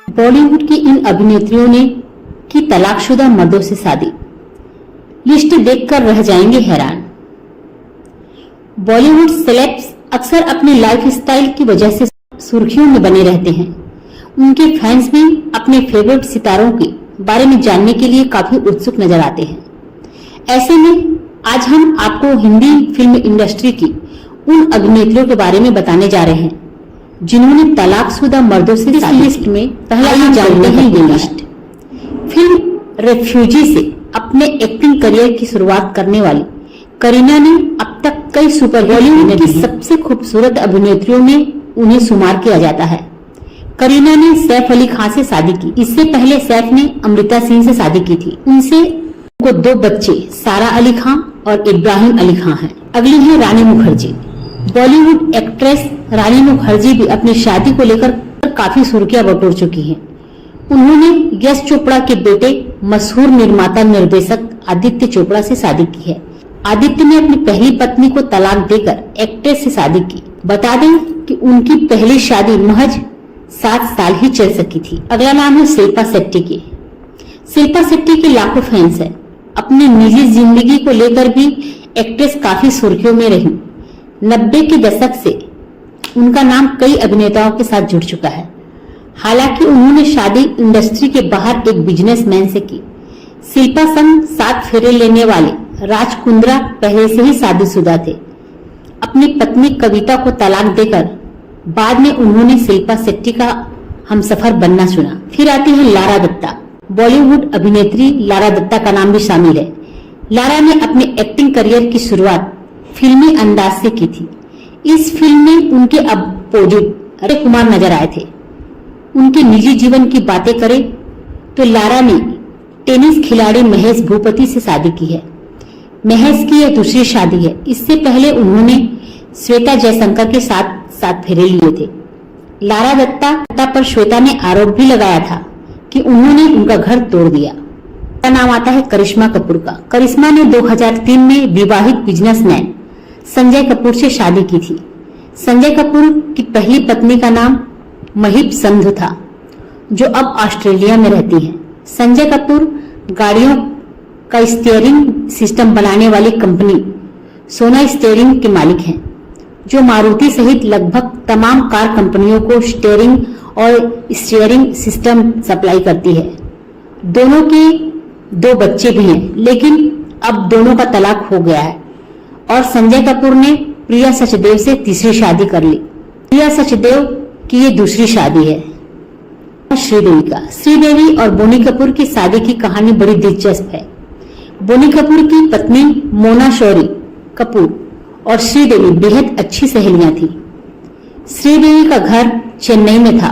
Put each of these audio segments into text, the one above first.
बॉलीवुड की इन अभिनेत्रियों ने की तलाकशुदा मर्दों से शादी। लिस्ट देखकर रह जाएंगे हैरान। बॉलीवुड सेलेब्स अक्सर अपनी लाइफस्टाइल की वजह से सुर्खियों में बने रहते हैं। उनके फैंस भी अपने फेवरेट सितारों के बारे में जानने के लिए काफी उत्सुक नजर आते हैं। ऐसे में आज हम आपको हिंदी फिल्म इंडस्ट्री की उन अभिनेत्रियों के बारे में बताने जा रहे हैं जिन्होंने तलाकशुदा मर्दों से लिस्ट में पहला ही जानते हैं ये लिस्ट। फिल्म रेफ्यूजी से अपने एक्टिंग करियर की शुरुआत करने वाली करीना ने अब तक कई सुपर बॉलीवुड की सबसे खूबसूरत अभिनेत्रियों में उन्हें शुमार किया जाता है। करीना ने सैफ अली खान से शादी की। इससे पहले सैफ ने अमृता सिंह से शादी की थी। उनसे उनको 2 बच्चे सारा अली खान और इब्राहिम अली खान हैं। अगली है रानी मुखर्जी। बॉलीवुड एक्ट्रेस रानी मुखर्जी भी अपनी शादी को लेकर काफी सुर्खियां बटोर चुकी हैं। उन्होंने यश चोपड़ा के बेटे मशहूर निर्माता निर्देशक आदित्य चोपड़ा से शादी की है। आदित्य ने अपनी पहली पत्नी को तलाक देकर एक्ट्रेस से शादी की। बता दें कि उनकी पहली शादी महज 7 साल ही चल सकी थी। अगला नाम है शिल्पा शेट्टी की। शिल्पा शेट्टी के लाखों फैंस हैं। अपनी निजी जिंदगी को लेकर भी एक्ट्रेस काफी सुर्खियों में रही। 90 के दशक से उनका नाम कई अभिनेताओं के साथ जुड़ चुका है। हालांकि उन्होंने शादी इंडस्ट्री के बाहर एक बिजनेसमैन से की। शिल्पा संग 7 फेरे लेने वाले राज कुंद्रा पहले से ही शादीशुदा थे। अपनी पत्नी कविता को तलाक देकर बाद में उन्होंने शिल्पा शेट्टी का हमसफर बनना चुना। फिर आती है लारा दत्ता। बॉलीवुड अभिनेत्री लारा दत्ता का नाम भी शामिल है। लारा ने अपने एक्टिंग करियर की शुरुआत फिल्मी अंदाज से की थी। इस फिल्म में उनके अपोजिट अक्षय कुमार नजर आए थे। उनके निजी जीवन की बातें करें तो लारा ने टेनिस खिलाड़ी महेश भूपति से शादी की है। महेश की यह दूसरी शादी है। इससे पहले उन्होंने श्वेता जयशंकर के साथ 7 फेरे लिए थे। लारा दत्ता पर श्वेता ने आरोप भी लगाया था कि उन्होंने उनका घर तोड़ दिया। का नाम आता है करिश्मा कपूर का। करिश्मा ने 2003 में विवाहित बिजनेसमैन संजय कपूर से शादी की थी। संजय कपूर की पहली पत्नी का नाम महिप संधू था, जो अब ऑस्ट्रेलिया में रहती हैं। संजय कपूर गाड़ियों का स्टीयरिंग सिस्टम बनाने वाली कंपनी सोना स्टीयरिंग के मालिक हैं, जो मारुति सहित लगभग तमाम कार कंपनियों को स्टीयरिंग और स्टीयरिंग सिस्टम सप्लाई करती है। दोनों के 2 बच्चे भी हैं, लेकिन अब दोनों का तलाक हो गया है और संजय कपूर ने प्रिया सचदेव से तीसरी शादी कर ली। प्रिया सचदेव की ये दूसरी शादी है। श्रीदेवी का। श्रीदेवी और बोनी कपूर की शादी की कहानी बड़ी दिलचस्प है। बोनी कपूर की पत्नी मोना शौरी कपूर और श्रीदेवी बेहद अच्छी सहेलियां थी। श्रीदेवी का घर चेन्नई में था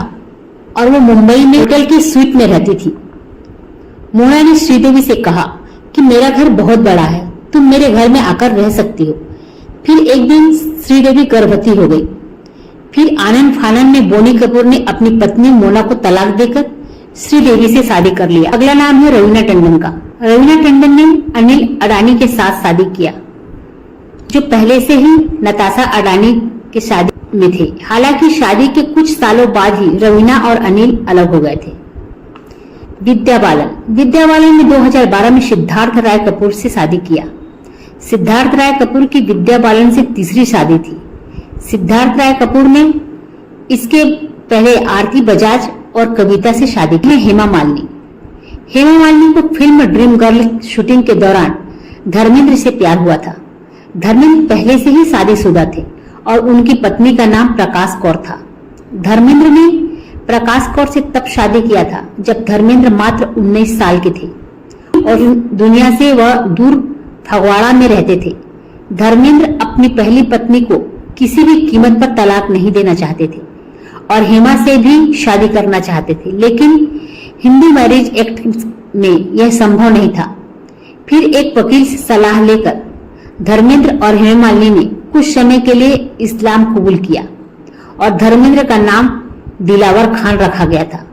और वो मुंबई में होटल की स्वीट में रहती थी। मोना ने श्रीदेवी से कहा कि मेरा घर बहुत बड़ा है, तुम मेरे घर में आकर रह सकती हो। फिर एक दिन श्रीदेवी गर्भवती हो गई। फिर आनंद फानन में बोनी कपूर ने अपनी पत्नी मोना को तलाक देकर श्रीदेवी से शादी कर लिया। अगला नाम है रवीना टंडन का। रवीना टंडन ने अनिल अडानी के साथ शादी किया, जो पहले से ही नताशा अडानी के शादी में थे। हालांकि शादी के कुछ सालों बाद ही रवीना और अनिल अलग हो गए थे। विद्या बालन ने 2012 में सिद्धार्थ राय कपूर से शादी किया। सिद्धार्थ राय कपूर की विद्या बालन से तीसरी शादी थी। सिद्धार्थ राय कपूर ने इसके पहले आरती बजाज और कविता से शादी की। हेमा मालिनी को फिल्म ड्रीम गर्ल शूटिंग के दौरान धर्मेंद्र से प्यार हुआ था। धर्मेंद्र पहले से ही शादीशुदा थे और उनकी पत्नी का नाम प्रकाश कौर था। धर्मेंद्र ने प्रकाश कौर से तब शादी किया था जब धर्मेंद्र मात्र 19 साल के थे और दुनिया से वह दूर फगवाड़ा में रहते थे। धर्मेंद्र अपनी पहली पत्नी को किसी भी कीमत पर तलाक नहीं देना चाहते थे और हेमा से भी शादी करना चाहते थे, लेकिन हिंदू मैरिज एक्ट में यह संभव नहीं था। फिर एक वकील से सलाह लेकर धर्मेंद्र और हेमा मालिनी ने कुछ समय के लिए इस्लाम कबूल किया और धर्मेंद्र का नाम दिलावर खान रखा गया था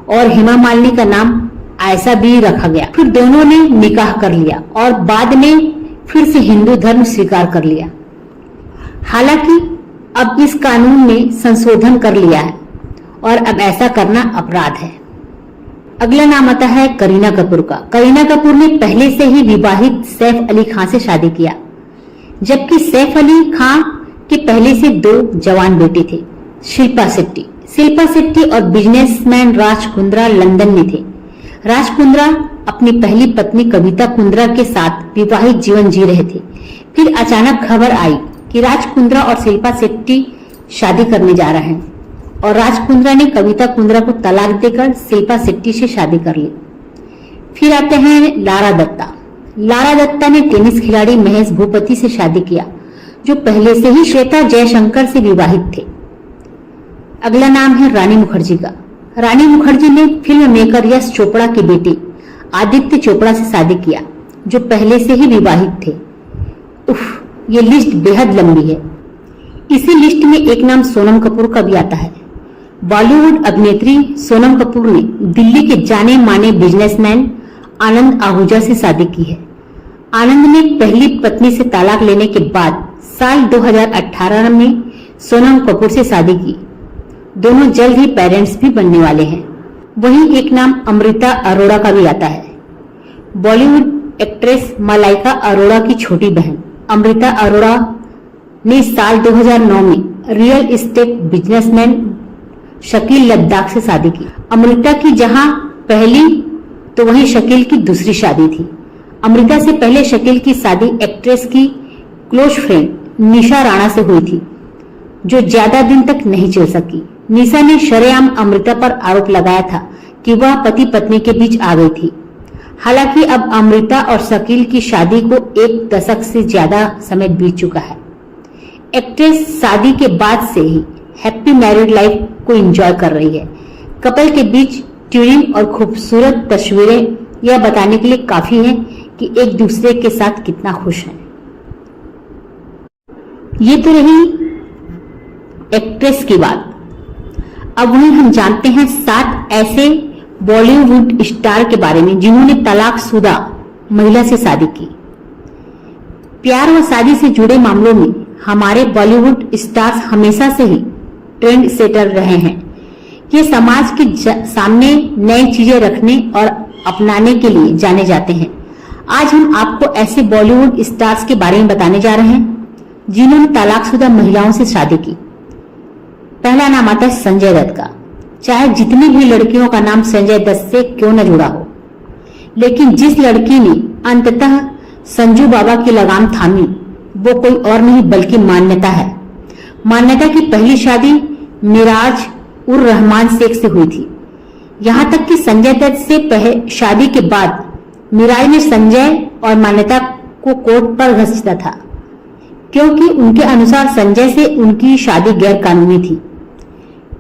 और हेमा मालिनी का नाम आयशा भी रखा गया। फिर दोनों ने निकाह कर लिया और बाद में फिर से हिंदू धर्म स्वीकार कर लिया। हालांकि अब इस कानून में संशोधन कर लिया है और अब ऐसा करना अपराध है। अगला नाम आता है करीना कपूर का। करीना कपूर ने पहले से ही विवाहित सैफ अली खान से शादी किया, जबकि सैफ अली खान के पहले से 2 जवान बेटे थे, शिल्पा शेट्टी और बिजनेसमैन राज कुंद्रा लंदन में थे। राज कुंद्रा अपनी पहली पत्नी कविता कुंद्रा के साथ विवाहित जीवन जी रहे थे। फिर अचानक खबर आई कि राज कुंद्रा और शिल्पा शेट्टी शादी करने जा रहे हैं और राज कुंद्रा ने कविता कुंद्रा को तलाक देकर शिल्पा शेट्टी से शादी कर ली। फिर आते हैं लारा दत्ता। लारा दत्ता ने टेनिस खिलाड़ी महेश भूपति से शादी किया, जो पहले से ही श्वेता जयशंकर से विवाहित थे। अगला नाम है रानी मुखर्जी का। रानी मुखर्जी ने फिल्म मेकर यश चोपड़ा के बेटे आदित्य चोपड़ा से शादी किया, जो पहले से ही विवाहित थे। ये लिस्ट बेहद लंबी है। इसी लिस्ट में एक नाम सोनम कपूर का भी आता है। बॉलीवुड अभिनेत्री सोनम कपूर ने दिल्ली के जाने माने बिजनेसमैन आनंद आहूजा से शादी की है। आनंद ने पहली पत्नी से तलाक लेने के बाद साल 2018 में सोनम कपूर से शादी की। दोनों जल्द ही पेरेंट्स भी बनने वाले हैं। वहीं एक नाम अमृता अरोड़ा का भी आता है। बॉलीवुड एक्ट्रेस मलाइका अरोड़ा की छोटी बहन अमृता अरोड़ा ने साल 2009 में real estate businessman Shakeel Ladakh से शादी की। अमृता की जहां पहली तो वहीं शकील की दूसरी शादी थी। अमृता से पहले शकील की शादी एक्ट्रेस की क्लोज फ्रेंड निशा राणा से हुई थी, जो ज्यादा दिन तक नहीं चल सकी। निशा ने शरेआम अमृता पर आरोप लगाया था कि वह पति पत्नी के बीच आ गई थी। हालांकि अब अमृता और शकील की शादी को 1 दशक से ज्यादा समय बीत चुका है। एक्ट्रेस शादी के बाद से ही हैप्पी मैरिड लाइफ को एंजॉय कर रही है। कपल के बीच ट्यूनिंग और खूबसूरत तस्वीरें यह बताने के लिए काफी है कि एक दूसरे के साथ कितना खुश हैं। ये तो रही एक्ट्रेस की बात। अब वहीं हम जानते हैं 7 ऐसे बॉलीवुड स्टार के बारे में जिन्होंने तलाकशुदा महिला से शादी की। प्यार व शादी से जुड़े मामलों में हमारे बॉलीवुड स्टार्स हमेशा से ही ट्रेंड सेटर रहे हैं। ये समाज के सामने नई चीजें रखने और अपनाने के लिए जाने जाते हैं। आज हम आपको ऐसे बॉलीवुड स्टार्स के बारे में बताने जा रहे हैं जिन्होंने तलाकशुदा महिलाओं से शादी की। पहला नाम आता है संजय दत्त का। चाहे जितनी भी लड़कियों का नाम संजय दत्त से क्यों न जुड़ा हो, लेकिन जिस लड़की ने अंततः संजू बाबा की लगाम थामी वो कोई और नहीं बल्कि मान्यता है। मान्यता की पहली शादी मिराज उर रहमान शेख से हुई थी। यहाँ तक कि संजय दत्त से शादी के बाद मिराज ने संजय और मान्यता को कोर्ट पर घसीटा था, क्योंकि उनके अनुसार संजय से उनकी शादी गैर कानूनी थी।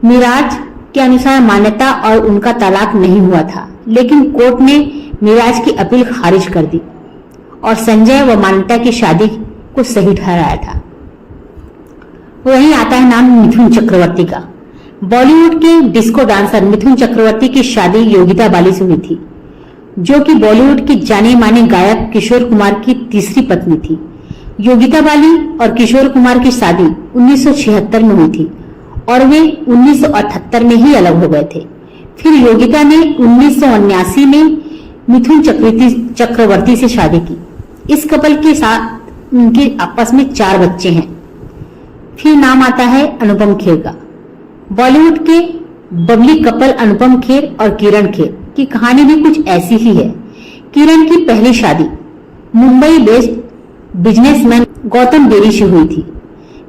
मिराज के अनुसार मान्यता और उनका तलाक नहीं हुआ था, लेकिन कोर्ट ने मिराज की अपील खारिज कर दी और संजय व मान्यता की शादी को सही ठहराया था। वहीं आता है नाम मिथुन चक्रवर्ती का। बॉलीवुड के डिस्को डांसर मिथुन चक्रवर्ती की शादी योगिता बाली से हुई थी, जो कि बॉलीवुड के जाने माने गायक किशोर कुमार की तीसरी पत्नी थी। योगिता बाली और किशोर कुमार की शादी 1976 में हुई थी और वे 1978 में ही अलग हो गए थे। फिर योगिता ने 1979 में मिथुन चक्रवर्ती से शादी की। इस कपल के साथ उनके आपस में 4 बच्चे हैं। फिर नाम आता है अनुपम खेर का। बॉलीवुड के बबली कपल अनुपम खेर और किरण खेर की कहानी भी कुछ ऐसी ही है। किरण की पहली शादी मुंबई बेस्ड बिजनेसमैन गौतम बेरी से हुई थी,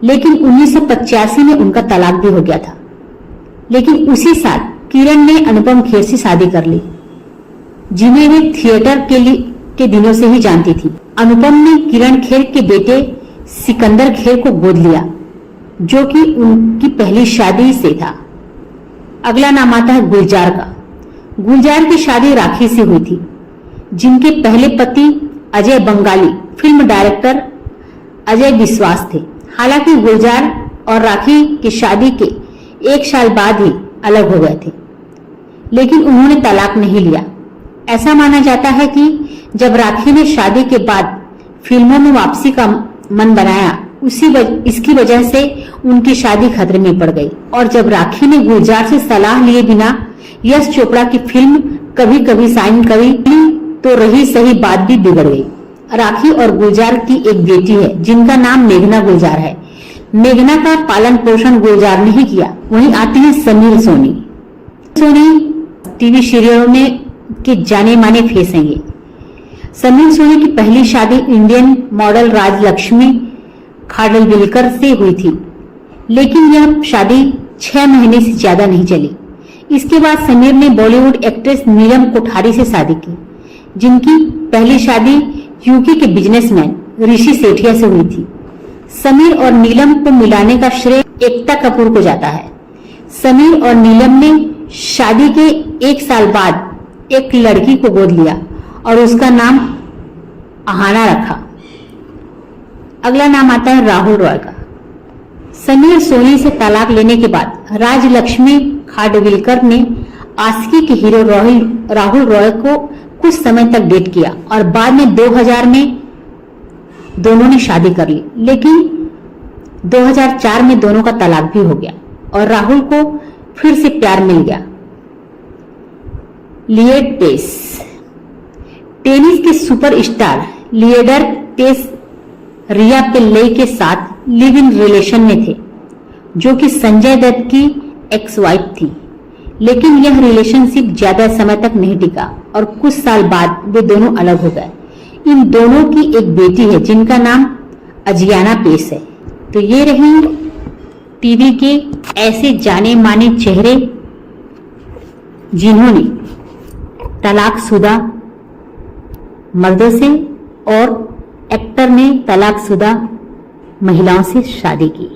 लेकिन 1985 में उनका तलाक भी हो गया था। लेकिन उसी साल किरण ने अनुपम खेर से शादी कर ली, जिन्हें वे थिएटर के दिनों से ही जानती थी। अनुपम ने किरण खेर के बेटे सिकंदर खेर को गोद लिया, जो कि उनकी पहली शादी से था। अगला नाम आता है गुलजार का। गुलजार की शादी राखी से हुई थी, जिनके पहले पति अजय बंगाली फिल्म डायरेक्टर अजय विश्वास थे। हालांकि गुलजार और राखी की शादी के 1 साल बाद ही अलग हो गए थे, लेकिन उन्होंने तलाक नहीं लिया। ऐसा माना जाता है कि जब राखी ने शादी के बाद फिल्मों में वापसी का मन बनाया, इसकी वजह से उनकी शादी खतरे में पड़ गई। और जब राखी ने गुलजार से सलाह लिए बिना यश चोपड़ा की फिल्म कभी कभी साइन कभी तो रही सही बात भी बिगड़ गई। राखी और गुलजार की एक बेटी है जिनका नाम मेघना गुलजार है। मेघना का पालन पोषण गुलजार ने ही किया। वहीं आती है समीर सोनी। सोनी टीवी सीरियलों में के जाने माने फेस हैं ये। समीर सोनी की पहली शादी इंडियन मॉडल राजलक्ष्मी खाडलविलकर से हुई थी, लेकिन यह शादी 6 महीने से ज्यादा नहीं चली। इसके बाद समीर ने बॉलीवुड एक्ट्रेस नीलम कोठारी से शादी की, जिनकी पहली शादी यूके के बिजनेसमैन ऋषि सेठिया से हुई थी। समीर और नीलम को मिलाने का श्रेय एकता कपूर को जाता है। समीर और नीलम ने शादी के 1 साल बाद एक लड़की को गोद लिया और उसका नाम आहाना रखा। अगला नाम आता है राहुल रॉय का। समीर सोनी से तलाक लेने के बाद राजलक्ष्मी खाडविलकर ने आशिकी के हीरो राहुल रॉय को कुछ समय तक डेट किया और बाद में 2000 में दोनों ने शादी कर ली, लेकिन 2004 में दोनों का तलाक भी हो गया और राहुल को फिर से प्यार मिल गया। लिएड पेस। टेनिस के सुपरस्टार लिएंडर पेस रिया पिल्लई के साथ लिव इन रिलेशन में थे, जो कि संजय दत्त की एक्स वाइफ थी, लेकिन यह रिलेशनशिप ज्यादा समय तक नहीं टिका और कुछ साल बाद वे दोनों अलग हो गए। इन दोनों की एक बेटी है जिनका नाम अजियाना पेस है। तो ये रही टीवी के ऐसे जाने माने चेहरे जिन्होंने तलाकशुदा मर्दों से और एक्टर ने तलाकशुदा महिलाओं से शादी की।